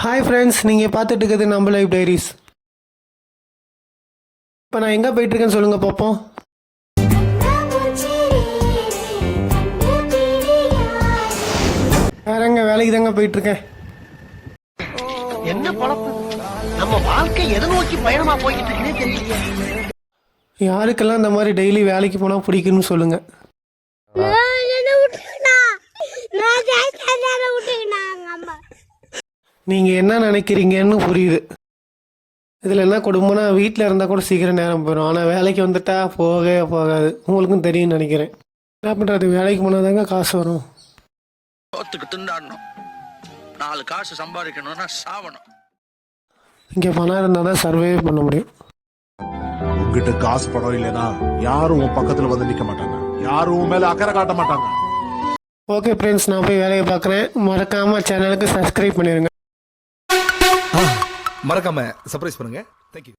Hi friends, நீங்கள் பார்த்துட்டு இருக்கிறது நம்ம லைஃப் டைரிஸ். இப்போ நான் எங்கே போயிட்டுருக்கேன்னு சொல்லுங்கள் பார்ப்போம். வேறங்க வேலைக்கு தாங்க போயிட்டுருக்கேன். என்ன பழப்பு நம்ம வாழ்க்கை எதை நோக்கி பயணமா போய்கிட்டு இருக்குன்னே தெரியல. யாருக்கெல்லாம் இந்த மாதிரி டெய்லி வேலைக்கு போனால் பிடிக்குன்னு சொல்லுங்கள். நீங்கள் என்ன நினைக்கிறீங்கன்னு புரியுது. இதில் என்ன கொடுமைனா, வீட்டில் இருந்தால் கூட சீக்கிரம் நேரம் போயிடும், ஆனால் வேலைக்கு வந்துட்டா போகவே போகாது. உங்களுக்கும் தெரியும்னு நினைக்கிறேன். என்ன பண்ணுறது, வேலைக்கு போனால் தாங்க காசு வரும். சோத்துக்கு திண்டாடணும், 4 காசு சம்பாதிக்கணும்னா சாவணும். இங்கே பணம் இருந்தால் தான் சர்வே பண்ண முடியும். உங்ககிட்ட காசு பணம் இல்லைன்னா யாரும் உன் பக்கத்தில் வந்து நிற்க மாட்டாங்க, யாரும் உன் மேலே அக்கறை காட்ட மாட்டாங்க. ஓகே ஃப்ரெண்ட்ஸ், நான் போய் வேலையை பார்க்குறேன். மறக்காமல் சேனலுக்கு சப்ஸ்கிரைப் பண்ணிடுங்க. மறக்காம சர்ப்ரைஸ் பண்ணுங்க. தேங்க்யூ.